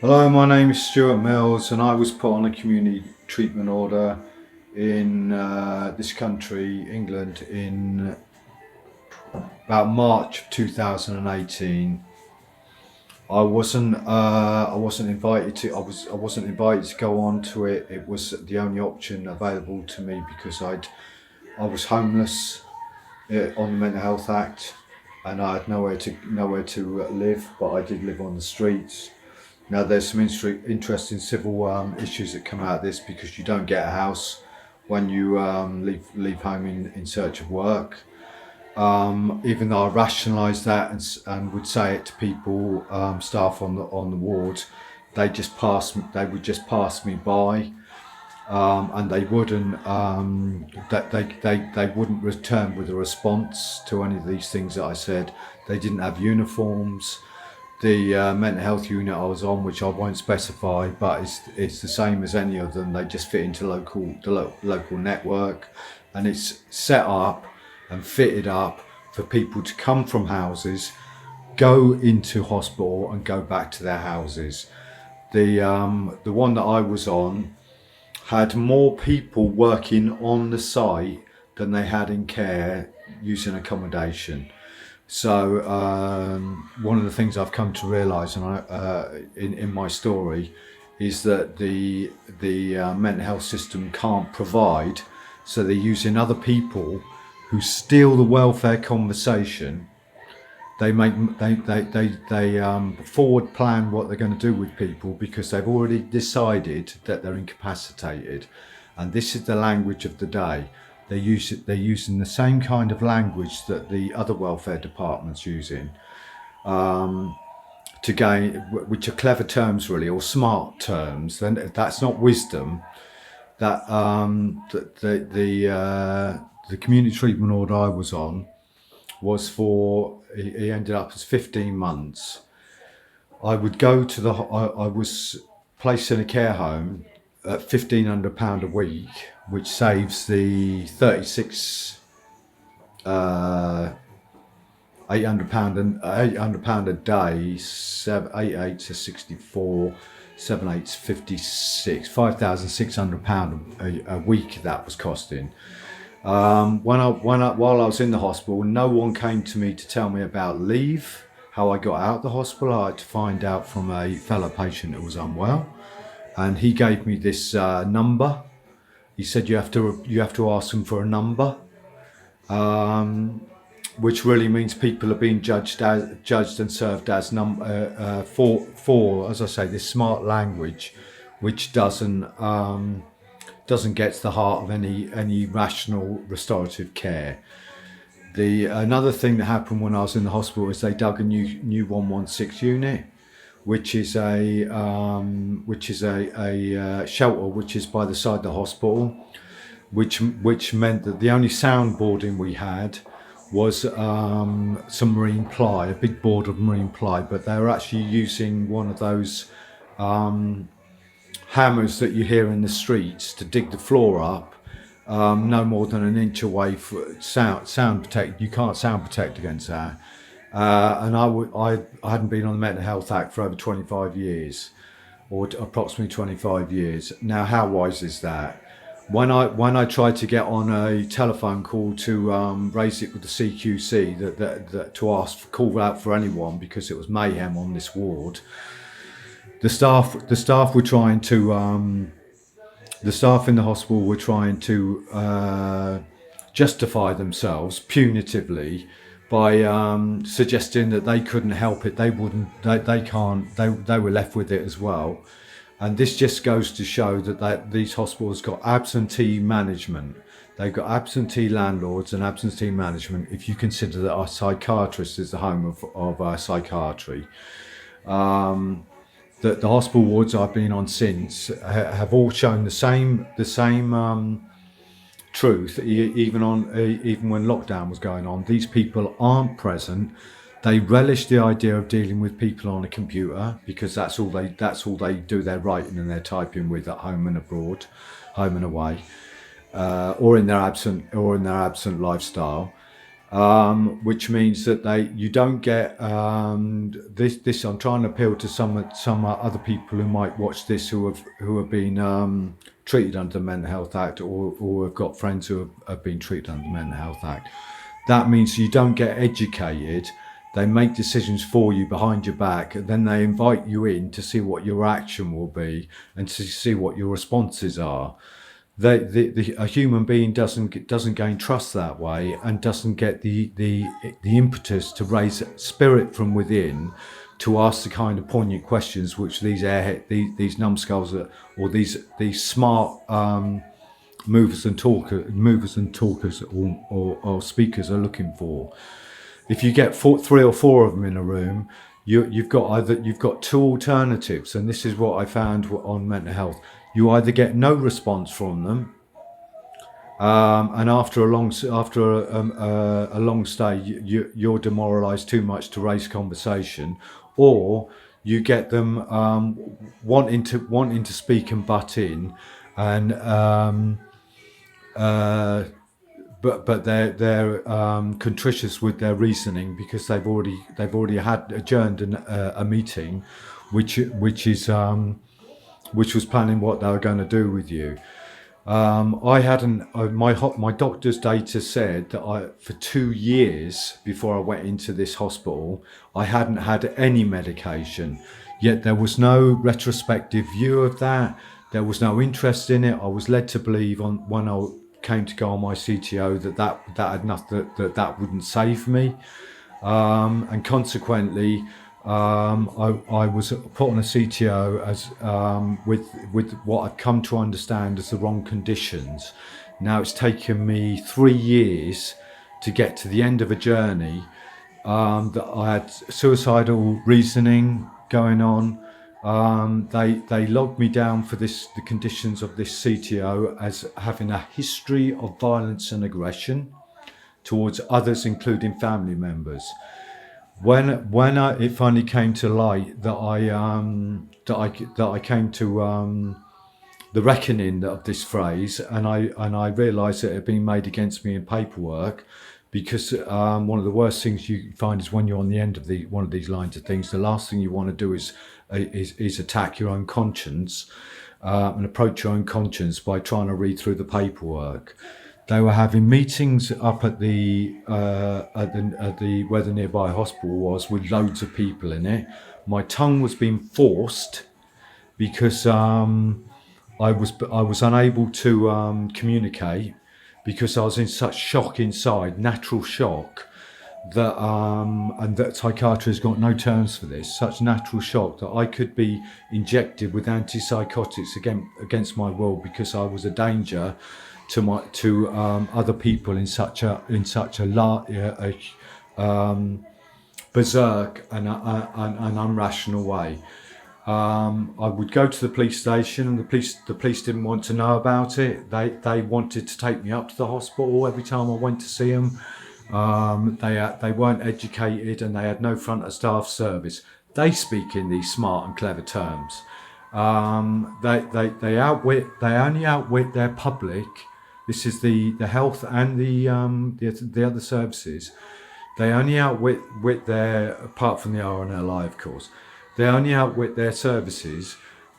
Hello, my name is Stuart Mills, and I was put on a community treatment order in this country, England, in about March of 2018. I wasn't invited to. I wasn't invited to go on to it. It was the only option available to me because I was homeless on the Mental Health Act, and I had nowhere to live. But I did live on the streets. Now, there's some interesting civil issues that come out of this because you don't get a house when you leave home in search of work. Even though I rationalised that and would say it to people, staff on the ward, they would just pass me by, and they wouldn't they wouldn't return with a response to any of these things that I said. They didn't have uniforms. The mental health unit I was on, which I won't specify, but it's the same as any of them. They just fit into local network, and it's set up and fitted up for people to come from houses, go into hospital, and go back to their houses. The one that I was on had more people working on the site than they had in care using accommodation. So one of the things I've come to realise, in my story, is that the mental health system can't provide, so they're using other people who steal the welfare conversation. They forward plan what they're going to do with people because they've already decided that they're incapacitated, and this is the language of the day. They're using the same kind of language that the other welfare departments using, to gain, which are clever terms really, or smart terms. Then that's not wisdom. That the community treatment order I was on was for. He ended up as 15 months. I would go to I was placed in a care home at £1,500 a week, which saves the 36 £800 and £800 a day. 8 8 to 64, 7 8 to 56, £5,600 a week that was costing. While I was in the hospital, no one came to me to tell me about leave, how I got out of the hospital. I had to find out from a fellow patient who was unwell, and he gave me this number. He said you have to ask them for a number, which really means people are being judged and served as for, as I say, this smart language, which doesn't get to the heart of any rational restorative care. The another thing that happened when I was in the hospital is they dug a new 116 unit, which is a shelter which is by the side of the hospital, which meant that the only soundboarding we had was some marine ply, a big board of marine ply, but they were actually using one of those hammers that you hear in the streets to dig the floor up, no more than an inch away for sound protect. You can't sound protect against that. And I hadn't been on the Mental Health Act for over 25 years, or approximately 25 years. Now, how wise is that? When I tried to get on a telephone call to raise it with the CQC, that to ask for call out for anyone because it was mayhem on this ward, the staff were trying to the staff in the hospital were trying to justify themselves punitively by suggesting that they couldn't help it, they can't, they were left with it as well. And this just goes to show that these hospitals got absentee management. They've got absentee landlords and absentee management. If you consider that our psychiatrist is the home of psychiatry, that the hospital wards I've been on since have all shown the same truth. Even when lockdown was going on, these people aren't present. They relish the idea of dealing with people on a computer because that's all they do their writing and their typing with at home and abroad, home and away, or in their absent lifestyle. which means that you don't get this. I'm trying to appeal to some other people who might watch this who have been treated under the Mental Health Act, or have got friends who have been treated under the Mental Health Act. That means you don't get educated. They make decisions for you behind your back, and then they invite you in to see what your action will be and to see what your responses are. A human being doesn't gain trust that way, and doesn't get the impetus to raise spirit from within, to ask the kind of poignant questions which these numbskulls or these smart movers and talkers or speakers are looking for. If you get three or four of them in a room, you've got two alternatives, and this is what I found on mental health. You either get no response from them, and after a long stay, you're demoralised too much to raise conversation, or you get them wanting to speak and butt in, and but they're contritious with their reasoning because they've already had adjourned a meeting, which was planning what they were going to do with you. I hadn't. My doctor's data said that for 2 years before I went into this hospital, I hadn't had any medication. Yet there was no retrospective view of that. There was no interest in it. I was led to believe when I came to go on my CTO that had nothing, that wouldn't save me, and consequently. I was put on a CTO as with what I've come to understand as the wrong conditions. Now it's taken me 3 years to get to the end of a journey. That I had suicidal reasoning going on. They logged me down for the conditions of this CTO as having a history of violence and aggression towards others, including family members. When it finally came to light that I came to the reckoning of this phrase, and I realised that it had been made against me in paperwork, because one of the worst things you find is when you're on the end of one of these lines of things, the last thing you want to do is attack your own conscience and approach your own conscience by trying to read through the paperwork. They were having meetings up at the where the nearby hospital was, with loads of people in it. My tongue was being forced because I was unable to communicate, because I was in such shock inside, natural shock, that and that psychiatry has got no terms for this. Such natural shock that I could be injected with antipsychotics against my will, because I was a danger to other people in such a berserk and an unrational way. I would go to the police station, and the police didn't want to know about it. They wanted to take me up to the hospital every time I went to see them. They weren't educated, and they had no front of staff service. They speak in these smart and clever terms. They only outwit their public. This is the health and the other services. They only outwit apart from the RNLI, of course. They only outwit their services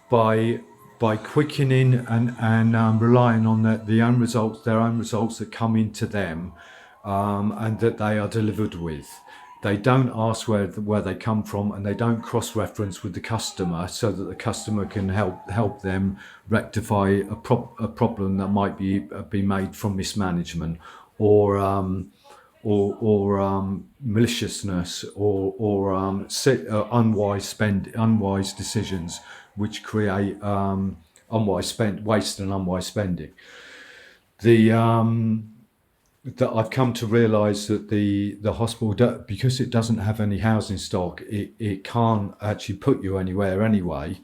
by quickening and relying on their own results that come into them, and that they are delivered with. They don't ask where they come from, and they don't cross-reference with the customer so that the customer can help them rectify a problem that might be made from mismanagement or maliciousness or unwise decisions, which create waste and unwise spending. That I've come to realise that the hospital, because it doesn't have any housing stock, it can't actually put you anywhere anyway,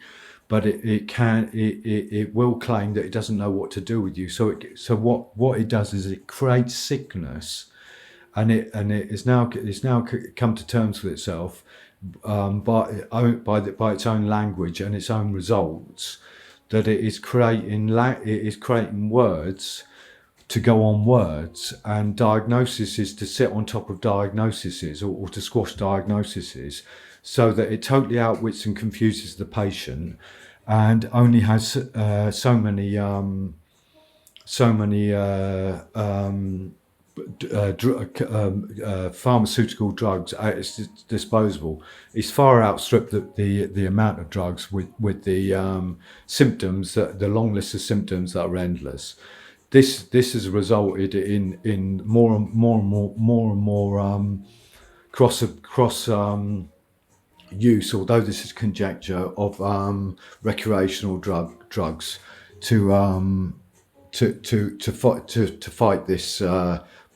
but it will claim that it doesn't know what to do with you. So what it does is it creates sickness, and it is now come to terms with itself by its own language and its own results, that it is creating words to go on words, and diagnosis is to sit on top of diagnoses, or to squash diagnoses, so that it totally outwits and confuses the patient, and only has so many pharmaceutical drugs at its disposal. It's far outstripped the amount of drugs with the symptoms, the long list of symptoms that are endless. This has resulted in more and more cross use, although this is conjecture, of recreational drugs to fight this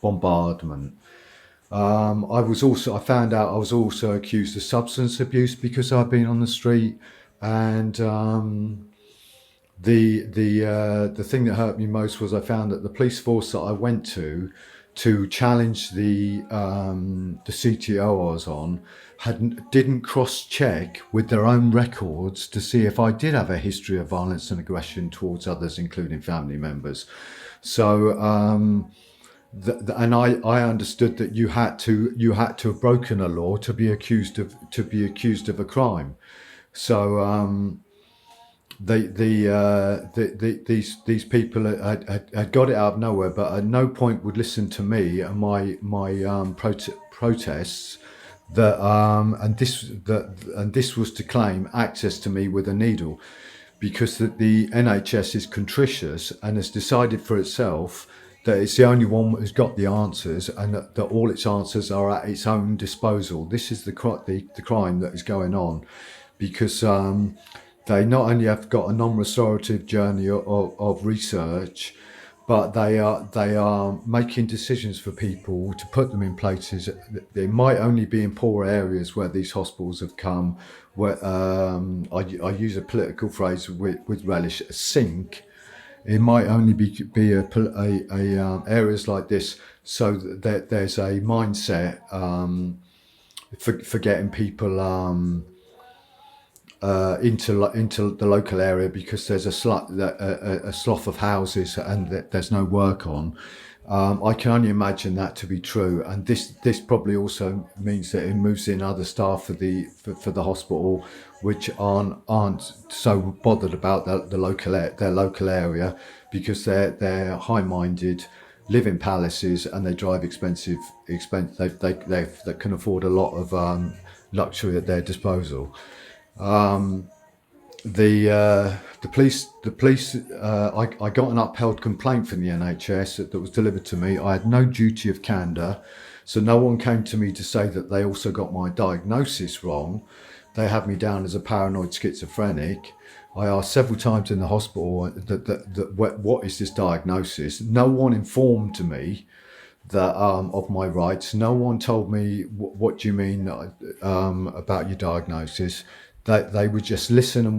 bombardment. I found out I was also accused of substance abuse because I'd been on the street, and the thing that hurt me most was I found that the police force that I went to challenge the CTO I was on didn't cross-check with their own records to see if I did have a history of violence and aggression towards others, including family members. So, and I understood that you had to have broken a law to be accused of a crime. So these people had got it out of nowhere, but at no point would listen to me and my protests. And this was to claim access to me with a needle, because the NHS is contritious and has decided for itself that it's the only one who's got the answers, and that all its answers are at its own disposal. This is the crime that is going on, because they not only have got a non-restorative journey of research, but they are making decisions for people to put them in places. They might only be in poor areas where these hospitals have come, where I use a political phrase with relish, a sink. It might only be areas like this, so that there's a mindset for getting people into the local area, because there's a slough of houses and there's no work on. I can only imagine that to be true, and this probably also means that it moves in other staff for the hospital, which aren't so bothered about their local area, because they're high-minded, live in palaces, and they drive expensive. They can afford a lot of luxury at their disposal. The police. I got an upheld complaint from the NHS that was delivered to me. I had no duty of candour, so no one came to me to say that they also got my diagnosis wrong. They had me down as a paranoid schizophrenic. I asked several times in the hospital what is this diagnosis. No one informed me that of my rights. No one told me what do you mean about your diagnosis. They would just listen and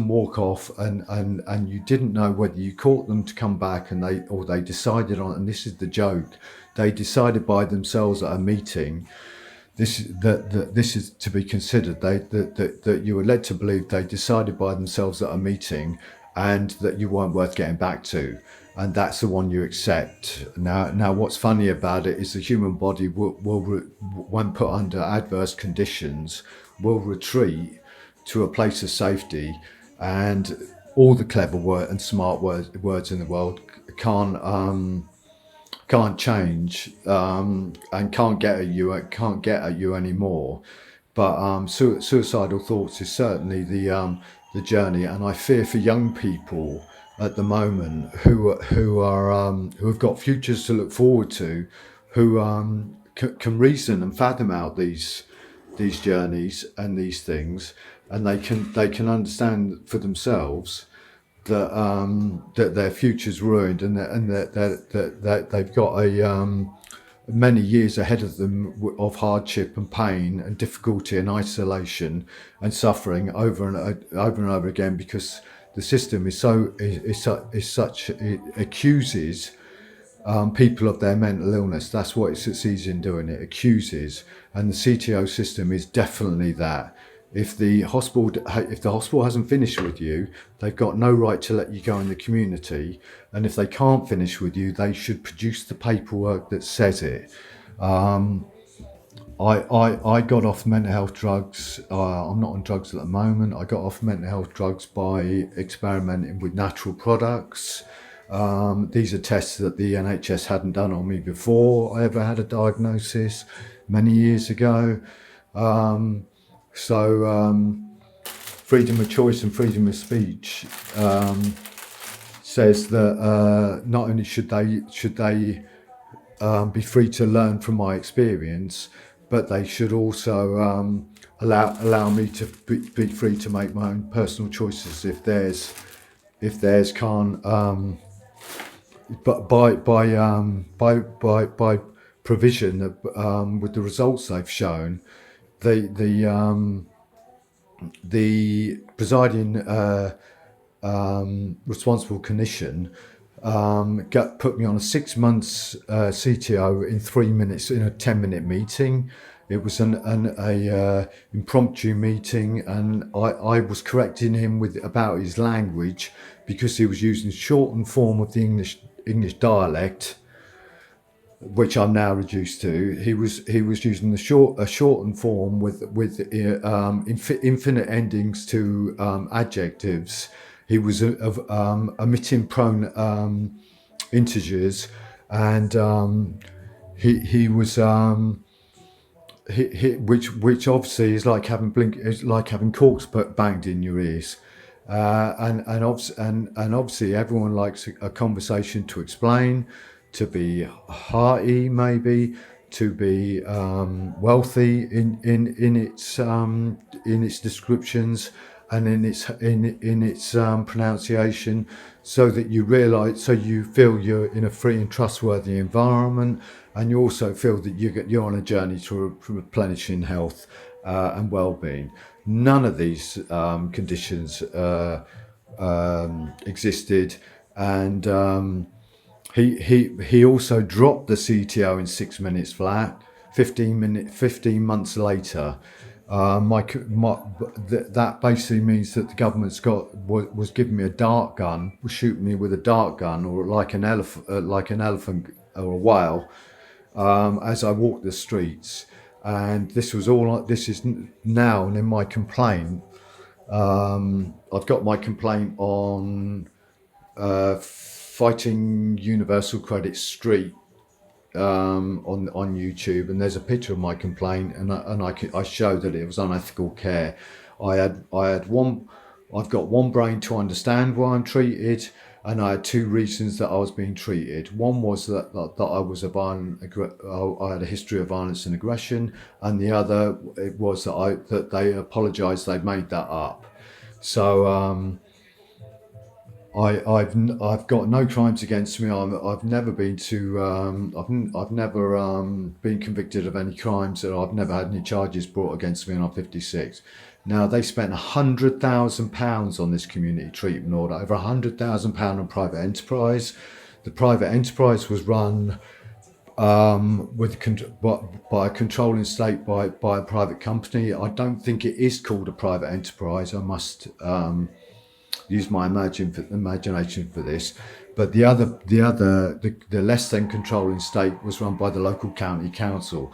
walk off, and you didn't know whether you caught them to come back, and they decided on. And this is the joke: they decided by themselves at a meeting. This is to be considered. That you were led to believe they decided by themselves at a meeting, and that you weren't worth getting back to, and that's the one you accept. Now, what's funny about it is the human body when put under adverse conditions, will retreat to a place of safety, and all the clever and smart words in the world can't change, and can't get at you anymore. But suicidal thoughts is certainly the journey, and I fear for young people at the moment who have got futures to look forward to, who can reason and fathom out these journeys and these things, and they can understand for themselves that their future's ruined, and that they've got many years ahead of them of hardship and pain and difficulty and isolation and suffering over and over again, because the system it accuses people of their mental illness. That's what it succeeds in doing. It accuses, and the CTO system is definitely that. If the hospital hasn't finished with you, they've got no right to let you go in the community. And if they can't finish with you, they should produce the paperwork that says it. I got off mental health drugs. I'm not on drugs at the moment. I got off mental health drugs by experimenting with natural products. These are tests that the NHS hadn't done on me before I ever had a diagnosis many years ago. Freedom of choice and freedom of speech says that not only should they be free to learn from my experience, but they should also allow me to be free to make my own personal choices if theirs can't. But by provision with the results they've shown, the presiding responsible clinician put me on a 6 months CTO in 3 minutes in a 10-minute meeting. It was an impromptu meeting, and I was correcting him about his language because he was using shortened form of the English dialect, which I'm now reduced to. He was using a shortened form with infinite endings to adjectives. He was omitting prone integers, and he was which obviously is like having corks banged in your ears. And obviously everyone likes a conversation to explain, to be hearty, maybe to be wealthy in its descriptions and in its pronunciation, so that you feel you're in a free and trustworthy environment, and you also feel that you're on a journey to replenishing health and well-being. None of these conditions existed, and he also dropped the CTO in 6 minutes flat. 15 months later, that basically means that the government's was giving me a dart gun, was shooting me with a dart gun, or like an elephant or a whale, as I walked the streets. And this is now, and in my complaint, I've got my complaint on Fighting Universal Credit Street on YouTube, and there's a picture of my complaint, and I show that it was unethical care. I've got one brain to understand why I'm treated, and I had two reasons that I was being treated. One was that I had a history of violence and aggression, and the other was that they apologised they'd made that up. So I've got no crimes against me. I've never been I've never been convicted of any crimes, and I've never had any charges brought against me, and I'm 56. Now, they spent £100,000 on this community treatment order, over £100,000 on private enterprise. The private enterprise was run by a controlling state by a private company. I don't think it is called a private enterprise. I must use my imagination for this. But the less than controlling state was run by the local county council.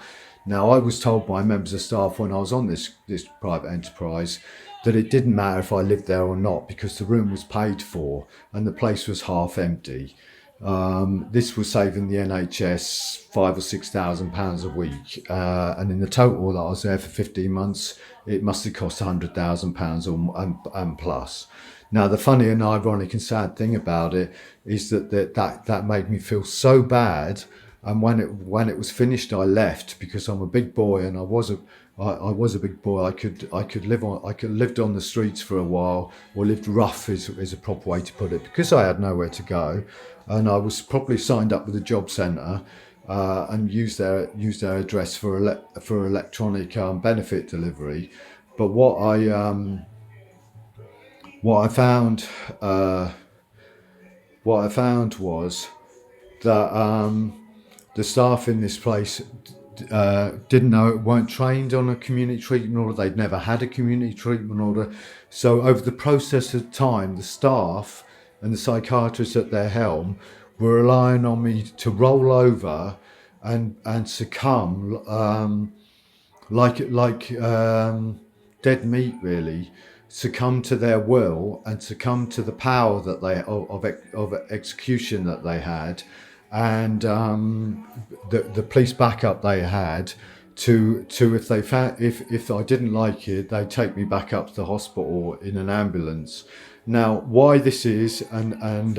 Now, I was told by members of staff when I was on this private enterprise that it didn't matter if I lived there or not, because the room was paid for and the place was half empty. This was saving the NHS £5,000 or £6,000 a week, and in the total that I was there for 15 months, it must have cost £100,000 and plus. Now, the funny and ironic and sad thing about it is that made me feel so bad. And when it was finished, I left, because I'm a big boy, and I was a big boy. I could lived on the streets for a while, or lived rough is a proper way to put it, because I had nowhere to go, and I was properly signed up with the job centre, and used their address for electronic benefit delivery. But what I found was that the staff in this place didn't know it, weren't trained on a community treatment order. They'd never had a community treatment order. So over the process of time, the staff and the psychiatrists at their helm were relying on me to roll over and succumb, like dead meat, really, succumb to their will and succumb to the power that they of execution that they had, and the police backup they had to if they found if I didn't like it, they'd take me back up to the hospital in an ambulance. Now, why this is and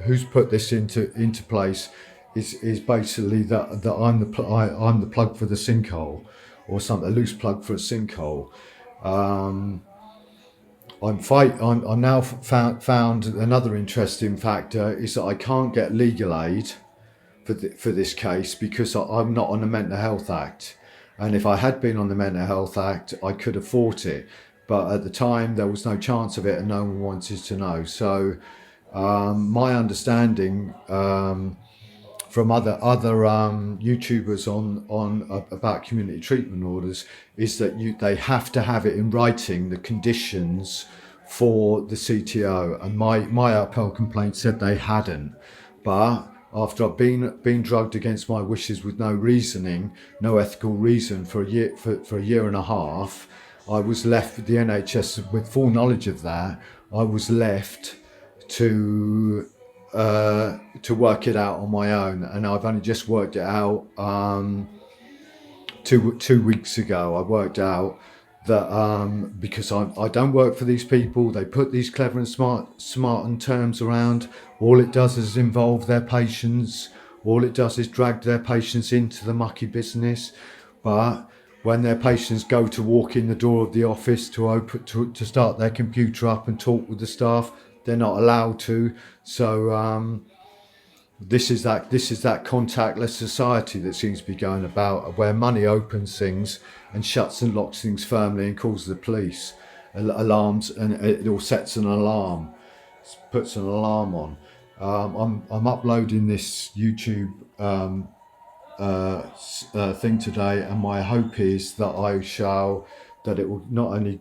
who's put this into place is basically that I'm the plug for the sinkhole, or something, a loose plug for a sinkhole. I'm now found another interesting factor is that I can't get legal aid for this case because I'm not on the Mental Health Act, and if I had been on the Mental Health Act, I could have fought it, but at the time there was no chance of it, and no one wanted to know. So my understanding from other YouTubers on about community treatment orders is that they have to have it in writing, the conditions for the CTO, and my appel complaint said they hadn't. But after I've been drugged against my wishes with no reasoning, no ethical reason for a year and a half, I was left with the NHS with full knowledge of that. I was left to work it out on my own, and I've only just worked it out 2 weeks ago. I worked out that because I don't work for these people, they put these clever and smart terms around. All it does is involve their patients. All it does is drag their patients into the mucky business. But when their patients go to walk in the door of the office to start their computer up and talk with the staff, they're not allowed to. So this is that contactless society that seems to be going about, where money opens things and shuts and locks things firmly and calls the police, alarms, and it all sets an alarm, puts an alarm on. I'm uploading this YouTube thing today, and my hope is that it will not only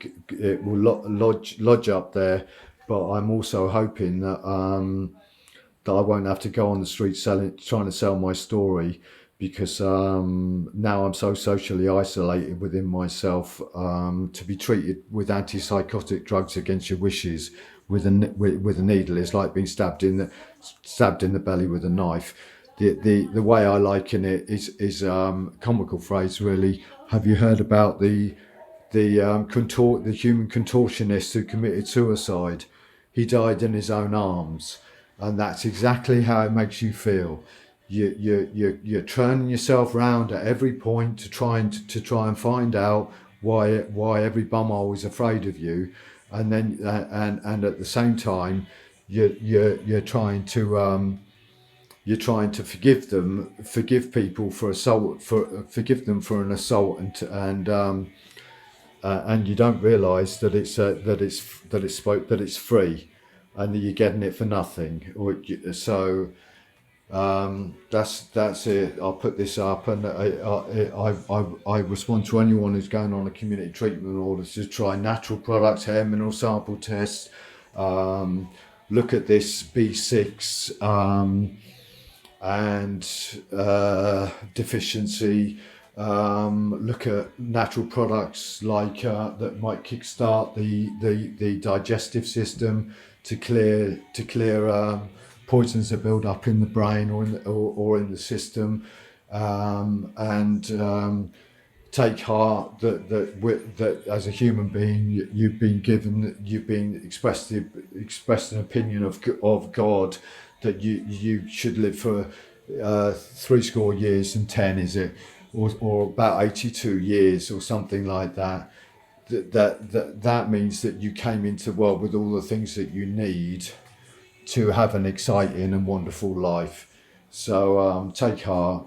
lodge up there, but I'm also hoping that that I won't have to go on the street trying to sell my story, because now I'm so socially isolated within myself, to be treated with antipsychotic drugs against your wishes with a needle is like being stabbed in the belly with a knife. The way I liken it is comical phrase, really. Have you heard about the human contortionist who committed suicide? He died in his own arms, and that's exactly how it makes you feel. You're turning yourself round at every point to try and find out why every bumhole is afraid of you, and then and at the same time you're trying to forgive people for assault, forgive them for an assault, and you don't realise that it's free, and that you're getting it for nothing. So that's it. I'll put this up, and I respond to anyone who's going on a community treatment order to try natural products, hair mineral sample tests, look at this B6 and deficiency. Look at natural products like that might kickstart the digestive system to clear poisons that build up in the brain or in the system, and take heart that as a human being you've been expressed an opinion of God, that you should live for 70 years and 10, is it, or about 82 years or something like that. That means that you came into the world with all the things that you need to have an exciting and wonderful life. So take heart.